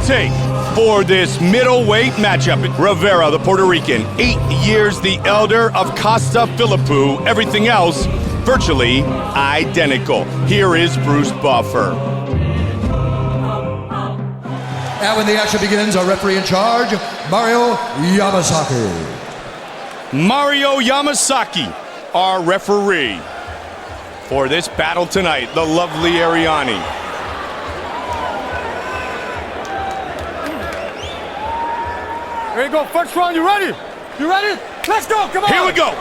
take for this middleweight matchup? Rivera, the Puerto Rican, 8 years the elder of Costa, Philippou. Everything else virtually identical. Here is Bruce Buffer. And when the action begins, our referee in charge, Mario Yamasaki. Mario Yamasaki, our referee for this battle tonight, the lovely Ariani. Here you go, first round, you ready? You ready? Let's go, come on! Here we go!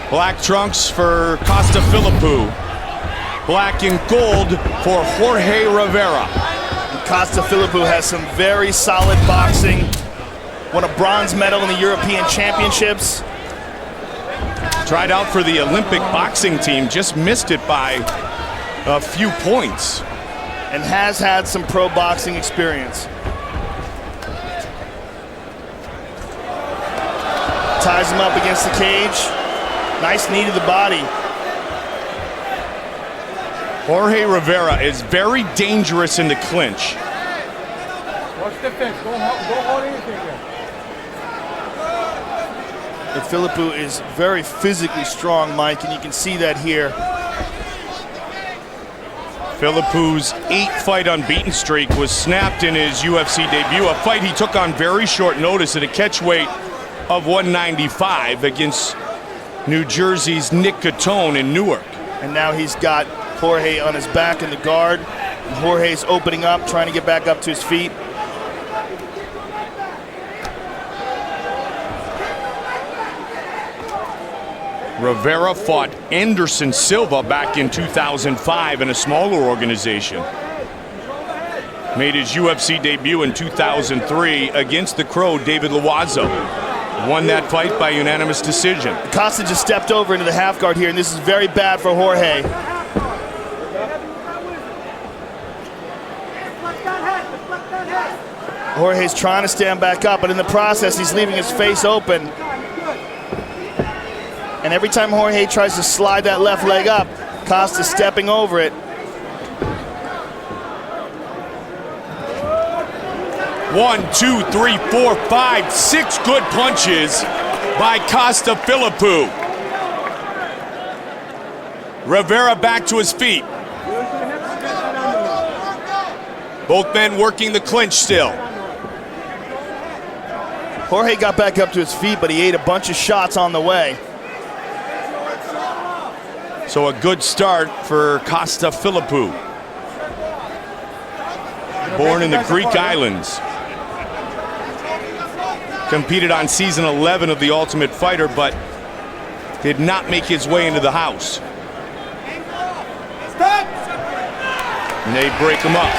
Black trunks for Costa Philippou. Black and gold for Jorge Rivera. Costa Philippou has some very solid boxing. Won a bronze medal in the European Championships. Tried out for the Olympic boxing team, just missed it by a few points. And has had some pro boxing experience. Ties him up against the cage. Nice knee to the body. Jorge Rivera is very dangerous in the clinch. Watch the fence, don't hold anything there. And Philippou is very physically strong, Mike, and you can see that here. Philippou's 8-fight unbeaten streak was snapped in his UFC debut, a fight he took on very short notice at a catch weight of 195 against New Jersey's Nick Catone in Newark. And now he's got Jorge on his back in the guard. And Jorge's opening up, trying to get back up to his feet. Rivera fought Anderson Silva back in 2005 in a smaller organization. Made his UFC debut in 2003 against the Crow, David Loazo. Won that fight by unanimous decision. Costa just stepped over into the half guard here, and this is very bad for Jorge. Jorge's trying to stand back up, but in the process, he's leaving his face open. And every time Jorge tries to slide that left leg up, Costa's stepping over it. One, two, three, four, five, 6 good punches by Costa Philippou. Rivera back to his feet. Both men working the clinch still. Jorge got back up to his feet, but he ate a bunch of shots on the way. So a good start for Costa Philippou. Born in the Greek islands. Competed on season 11 of The Ultimate Fighter, but did not make his way into the house. And they break him up.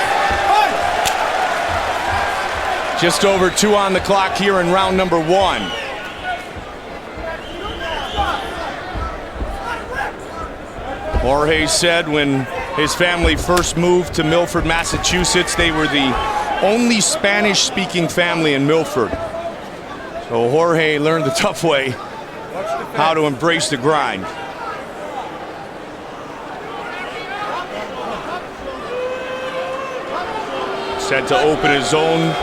Just over 2 on the clock here in round number 1. Jorge said when his family first moved to Milford, Massachusetts, they were the only Spanish-speaking family in Milford. So Jorge learned the tough way how to embrace the grind. Set to open his own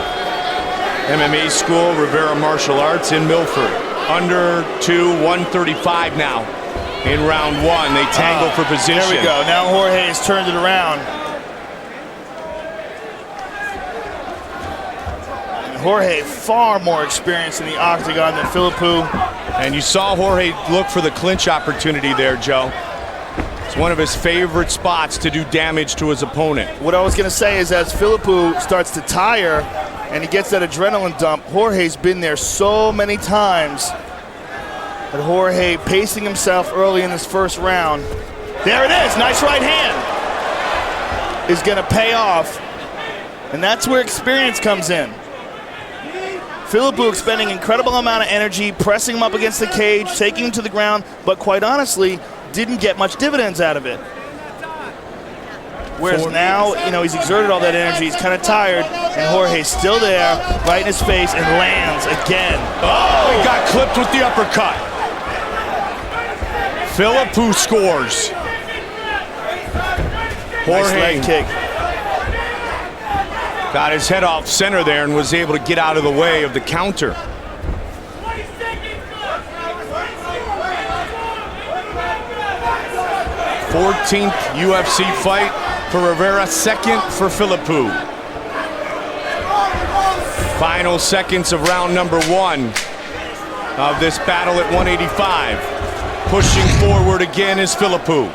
MMA school, Rivera Martial Arts in Milford. Under 135 now. In round 1, they tangle for position. There we go. Now Jorge has turned it around. And Jorge far more experienced in the octagon than Philippou. And you saw Jorge look for the clinch opportunity there, Joe. It's one of his favorite spots to do damage to his opponent. What I was going to say is as Philippou starts to tire and he gets that adrenaline dump, Jorge's been there so many times. But Jorge pacing himself early in this first round. There it is, nice right hand. Is gonna pay off. And that's where experience comes in. Philippou expending incredible amount of energy, pressing him up against the cage, taking him to the ground, but quite honestly, didn't get much dividends out of it. Whereas now, you know, he's exerted all that energy, he's kind of tired, and Jorge's still there, right in his face, and lands again. Oh, he got clipped with the uppercut. Philippou scores. Nice Jorge leg kick. got his head off center there and was able to get out of the way of the counter. 14th UFC fight for Rivera, 2nd for Philippou. Final seconds of round number 1 of this battle at 185. Pushing forward again is Philippou.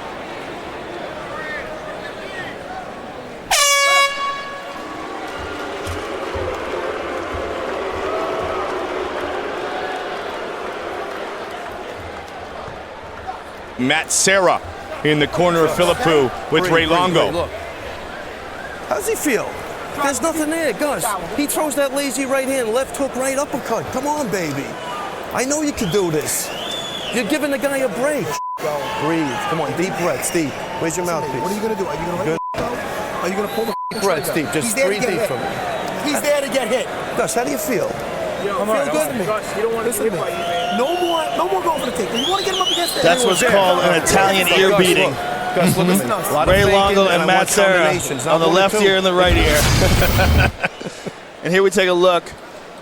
Matt Serra in the corner of Philippou with Ray Longo. Look. How's he feel? There's nothing there, Gus. He throws that lazy right hand, left hook, right uppercut. Come on, baby. I know you can do this. You're giving the guy a break. Breathe. Come on, deep breath, Steve. Where's your mouthpiece? What are you going to do? Are you going to Are you going to pull the Deep breath, Steve. Just breathe deep from it. He's there to get hit. Gus, how do you feel? Feel good to me. You don't want to Listen to me. No more going for the takedown. You want to get him up against that. That's what's called an Italian ear beating. Gus, look at me. Ray Longo and Matt Serra on the left ear and the right ear. And here we take a look.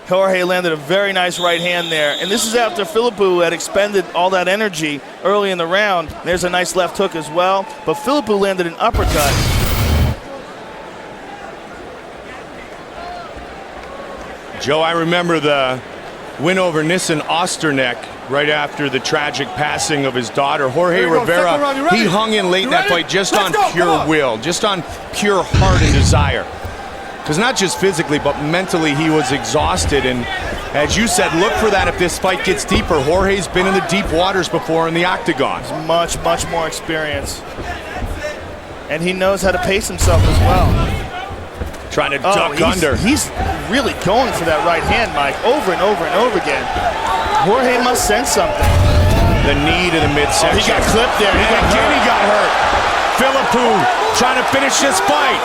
Jorge landed a very nice right hand there. And this is after Philippou had expended all that energy early in the round. There's a nice left hook as well. But Philippou landed an uppercut. Joe, I remember the win over Nissan Osterneck right after the tragic passing of his daughter. Jorge Rivera, he hung in late in that fight just on pure will, just on pure heart and desire. Because not just physically, but mentally he was exhausted. And as you said, look for that if this fight gets deeper. Jorge's been in the deep waters before in the octagon. Much more experience. And he knows how to pace himself as well. Trying to duck under. He's really going for that right hand, Mike, over and over and over again. Jorge must sense something. The knee to the midsection. He got clipped there. He got hurt. Philippou trying to finish this fight.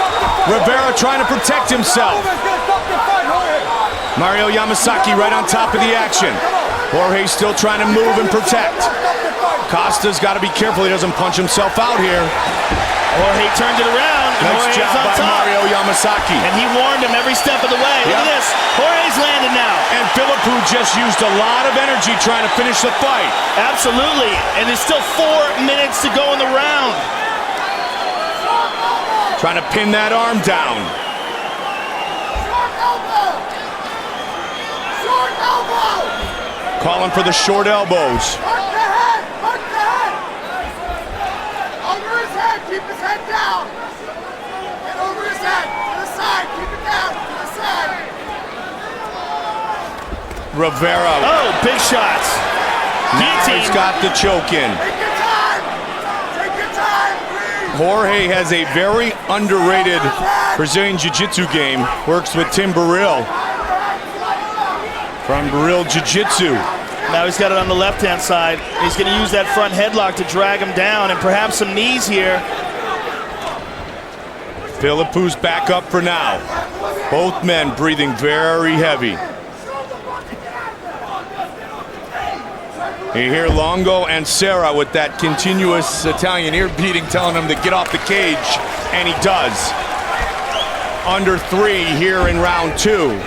Rivera trying to protect himself. Mario Yamasaki right on top of the action. Jorge still trying to move and protect. Costa's got to be careful he doesn't punch himself out here. Jorge turned it around. Nice job by Mario Yamasaki. And he warned him every step of the way. Look at this. Jorge's landed now. And Philippou just used a lot of energy trying to finish the fight. Absolutely. And there's still 4 minutes to go in the round. Trying to pin that arm down. Calling for the short elbows. Keep his head down. Get over his head. To the side. Keep it down. To the side. Rivera. Oh, big shots. Now he's got the choke in. Take your time. Take your time. Breathe. Jorge has a very underrated Brazilian Jiu-Jitsu game. Works with Tim Burrill from Burrill Jiu-Jitsu. Now he's got it on the left-hand side. He's going to use that front headlock to drag him down and perhaps some knees here. Philippou's back up for now. Both men breathing very heavy. You hear Longo and Serra with that continuous Italian ear beating telling him to get off the cage, and he does. Under 3 here in round 2.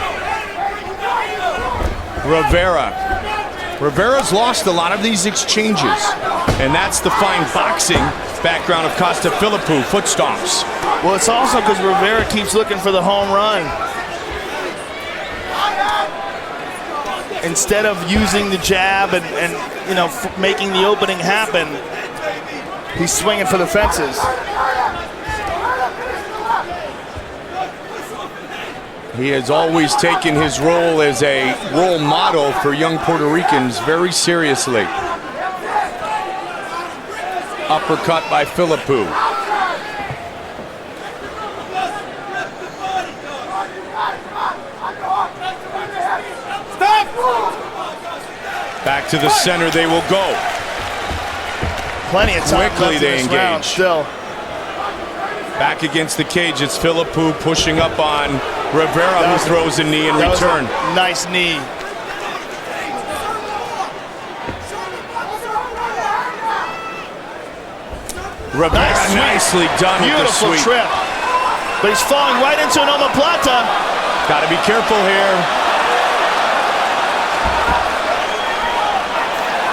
Rivera's lost a lot of these exchanges, and that's the fine boxing background of Costa Philippou, foot stomps. Well, it's also because Rivera keeps looking for the home run. Instead of using the jab and you know, making the opening happen, he's swinging for the fences. He has always taken his role as a role model for young Puerto Ricans very seriously. Uppercut by Philippou. Back to the center they will go. Plenty of time Quickly they left in this round engage. still. Back against the cage, it's Philippou pushing up on Rivera, who throws a knee in return. Nice knee. Rivera Nice sweep. nicely done with the Beautiful sweep. trip. But he's falling right into an omoplata. Got to be careful here.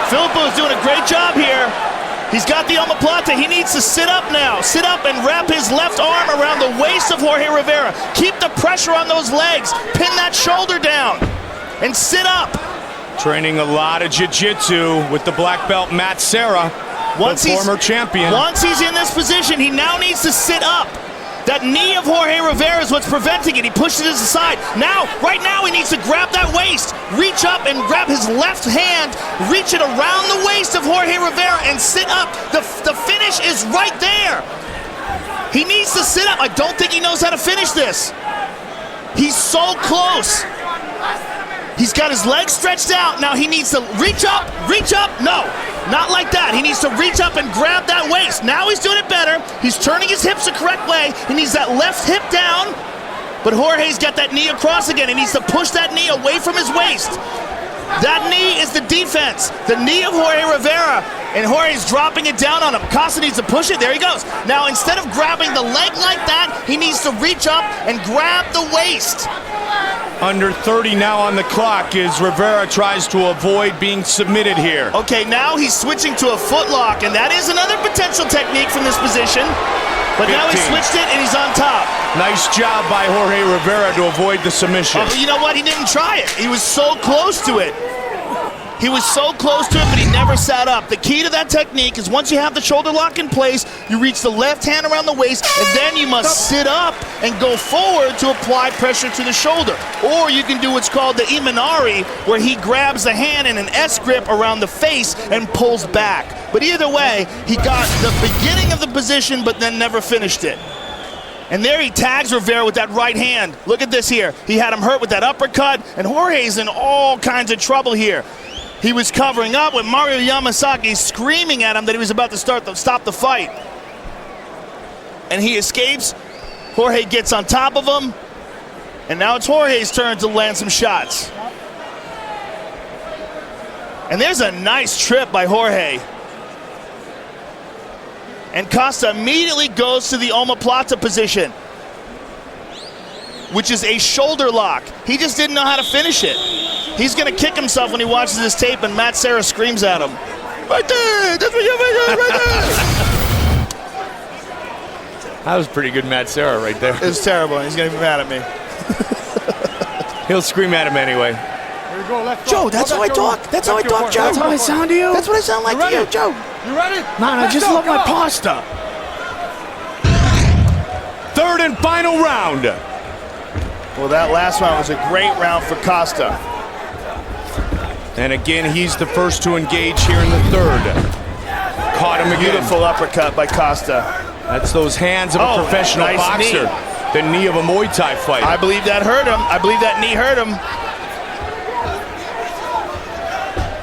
Philippou is doing a great job here. He's got the omoplata. He needs to sit up now. Sit up and wrap his left arm around the waist of Jorge Rivera. Keep the pressure on those legs. Pin that shoulder down and sit up. Training a lot of jiu-jitsu with the black belt Matt Serra, the former champion. Once he's in this position, he now needs to sit up. That knee of Jorge Rivera is what's preventing it. He pushes it aside. Now, right now, he needs to grab that waist, reach up and grab his left hand, reach it around the waist of Jorge Rivera and sit up. The finish is right there. He needs to sit up. I don't think he knows how to finish this. He's so close. He's got his legs stretched out. Now he needs to reach up. No, not like that. He needs to reach up and grab that waist. Now he's doing it better. He's turning his hips the correct way. He needs that left hip down. But Jorge's got that knee across again. He needs to push that knee away from his waist. That knee is the defense. The knee of Jorge Rivera. And Jorge's dropping it down on him. Costa needs to push it. There he goes. Now instead of grabbing the leg like that, he needs to reach up and grab the waist. Under 30 now on the clock as Rivera tries to avoid being submitted here. Okay, now he's switching to a foot lock, and that is another potential technique from this position. But 15. now he switched it, and he's on top. Nice job by Jorge Rivera to avoid the submission. You know what? He didn't try it. He was so close to it. He was so close to it, but he never sat up. The key to that technique is once you have the shoulder lock in place, you reach the left hand around the waist, and then you must sit up and go forward to apply pressure to the shoulder. Or you can do what's called the imanari, where he grabs the hand in an S grip around the face and pulls back. But either way, he got the beginning of the position, but then never finished it. And there he tags Rivera with that right hand. Look at this here. He had him hurt with that uppercut, and Jorge's in all kinds of trouble here. He was covering up with Mario Yamasaki screaming at him that he was about to stop the fight. And he escapes. Jorge gets on top of him. And now it's Jorge's turn to land some shots. And there's a nice trip by Jorge. And Costa immediately goes to the omoplata position, which is a shoulder lock. He just didn't know how to finish it. He's gonna kick himself when he watches this tape and Matt Serra screams at him. Right there, that's what you're right there. That was pretty good Matt Serra right there. It was terrible, and he's gonna be mad at me. He'll scream at him anyway. Here we go, left Joe, foot. that's Go how I back, talk. Jorge. That's how I Back to your talk, corner. Joe. That's how I sound to you? That's what I sound like You to you, ready? Joe. You ready? Man, I Let's just go, love my come on. pasta. Third and final round. Well, that last round was a great round for Costa. And again, he's the first to engage here in the third. Caught him again. Beautiful uppercut by Costa. That's those hands of a professional nice boxer. knee. The knee of a Muay Thai fighter. I believe that hurt him. I believe that knee hurt him.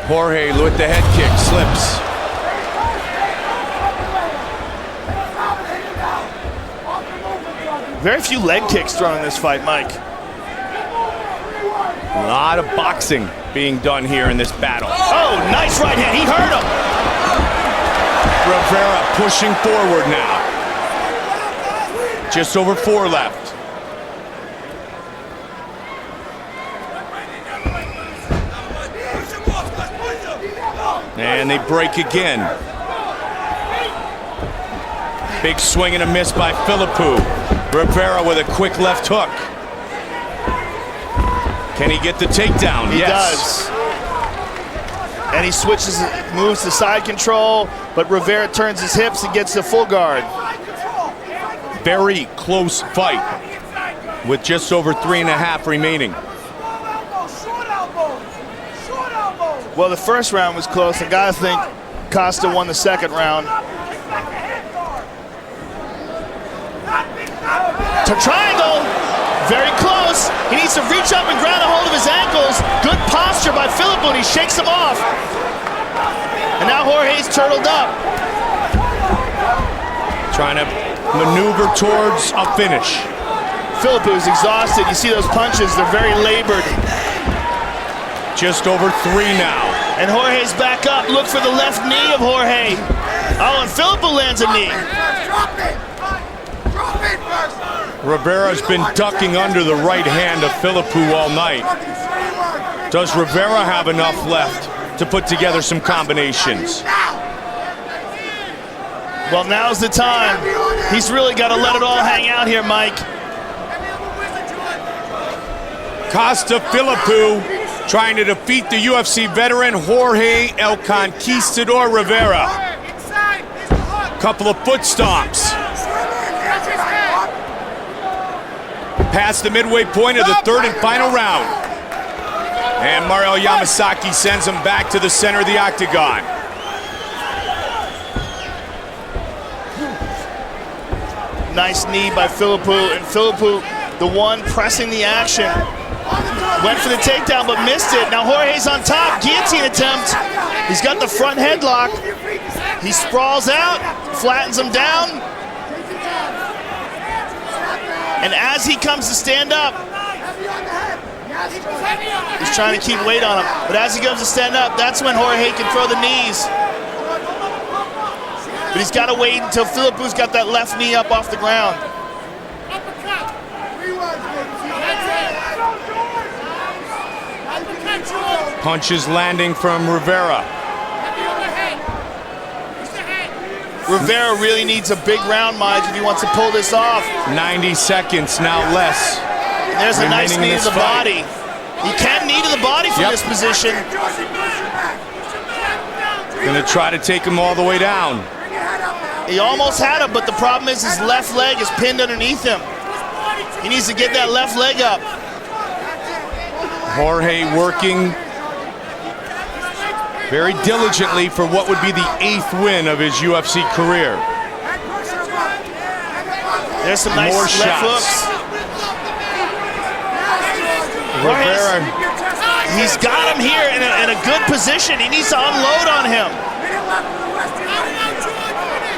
Jorge with the head kick, slips. Very few leg kicks thrown in this fight, Mike. A lot of boxing being done here in this battle. Oh, nice right hand. He hurt him. Rivera pushing forward now. Just over 4 left. And they break again. Big swing and a miss by Philippou. Rivera with a quick left hook. Can he get the takedown? He does. And he switches, moves to side control, but Rivera turns his hips and gets the full guard. Very close fight with just over 3.5 remaining. Well, the first round was close. I gotta think Costa won the second round. To triangle, very close. He needs to reach up and grab a hold of his ankles. Good posture by Philippou, and he shakes him off. And now Jorge's turtled up. Trying to maneuver towards a finish. Philippou's exhausted. You see those punches, they're very labored. Just over 3 now. And Jorge's back up. Look for the left knee of Jorge. Oh, and Philippou lands a knee. Drop it! Drop it first! Rivera's been ducking under the right hand of Philippou all night. Does Rivera have enough left to put together some combinations? Well, now's the time. He's really got to let it all hang out here, Mike. Costa Philippou trying to defeat the UFC veteran Jorge El Conquistador Rivera. Couple of foot stomps. Past the midway point of the third and final round. And Mario Yamasaki sends him back to the center of the octagon. Nice knee by Philippou, and Philippou, the one pressing the action. Went for the takedown, but missed it. Now Jorge's on top, guillotine attempt. He's got the front headlock. He sprawls out, flattens him down. And as he comes to stand up, he's trying to keep weight on him. But as he comes to stand up, that's when Jorge can throw the knees. But he's got to wait until Philippou's got that left knee up off the ground. Punches landing from Rivera. Rivera really needs a big round, Mike, if he wants to pull this off. 90 seconds, now less. There's a nice knee to the body. He can knee to the body from this position. Gonna try to take him all the way down. He almost had him, but the problem is his left leg is pinned underneath him. He needs to get that left leg up. Jorge working very diligently for what would be the 8th win of his UFC career. There's some nice More left shots. hooks. Rivera. He's got him here in a good position. He needs to unload on him.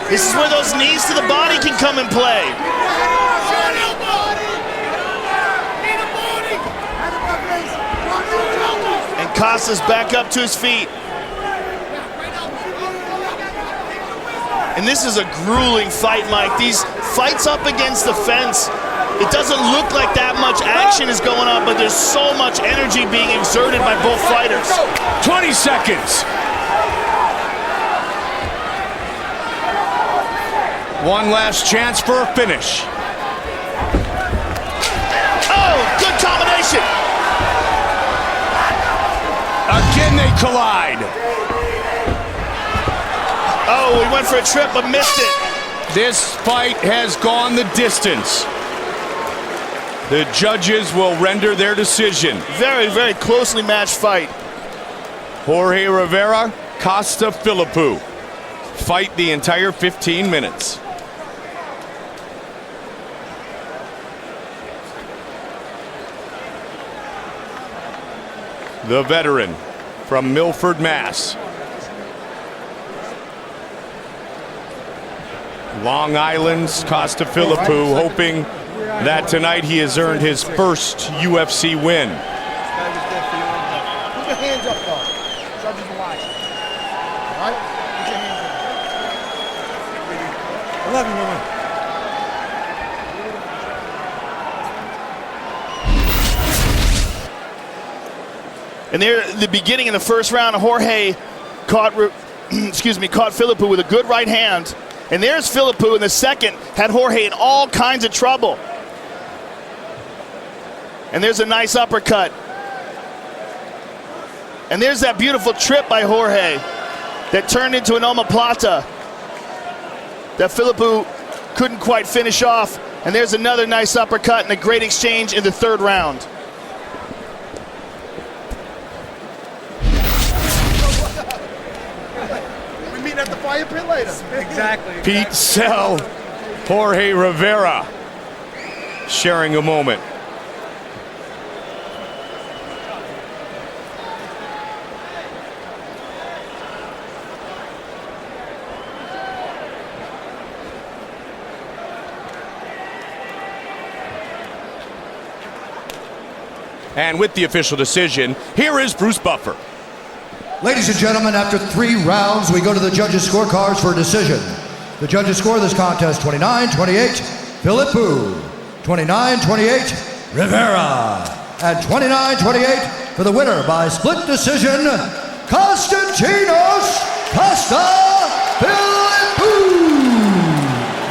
This is where those knees to the body can come and play. And Costa's back up to his feet. And this is a grueling fight, Mike. These fights up against the fence, it doesn't look like that much action is going on, but there's so much energy being exerted by both fighters. 20 seconds. One last chance for a finish. Oh, good combination. Again they collide. Oh, he went for a trip but missed it. This fight has gone the distance. The judges will render their decision. Very, very closely matched fight. Jorge Rivera, Costa Philippou. Fight the entire 15 minutes. The veteran from Milford, Mass. Long Island's Costa Philippou, hoping that tonight he has earned his first UFC win. Put your hands up, though. Judges are watching. All right? Put your hands up. I love you, Mama. And there, at the beginning of the first round, Jorge caught Philippou with a good right hand. And there's Philippou in the second, had Jorge in all kinds of trouble. And there's a nice uppercut. And there's that beautiful trip by Jorge that turned into an omoplata that Philippou couldn't quite finish off. And there's another nice uppercut and a great exchange in the third round. We meet at the fire pit later. Exactly. Pete Sell, Jorge Rivera sharing a moment. And with the official decision, here is Bruce Buffer. Ladies and gentlemen, after 3 rounds, we go to the judges' scorecards for a decision. The judges score this contest 29-28, Philippou, 29-28, Rivera, and 29-28 for the winner by split decision, Constantinos Costa Philippou.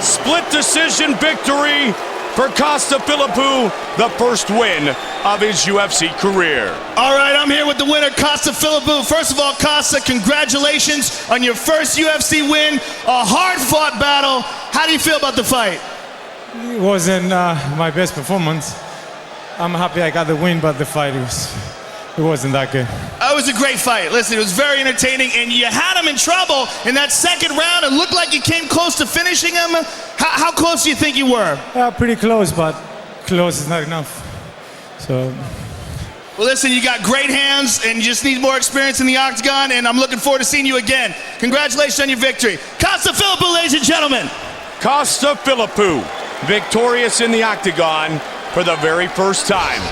Split decision victory for Costa Philippou, the first win of his UFC career. All right, I'm here with the winner, Costa Philippou. First of all, Costa, congratulations on your first UFC win, a hard-fought battle. How do you feel about the fight? It wasn't my best performance. I'm happy I got the win, but the fight it wasn't that good. It was a great fight. Listen, it was very entertaining, and you had him in trouble in that second round. It looked like you came close to finishing him. How close do you think you were? Pretty close, but close is not enough. So. Well, listen, you got great hands, and you just need more experience in the octagon, and I'm looking forward to seeing you again. Congratulations on your victory. Costa Philippou, ladies and gentlemen. Costa Philippou, victorious in the octagon for the very first time.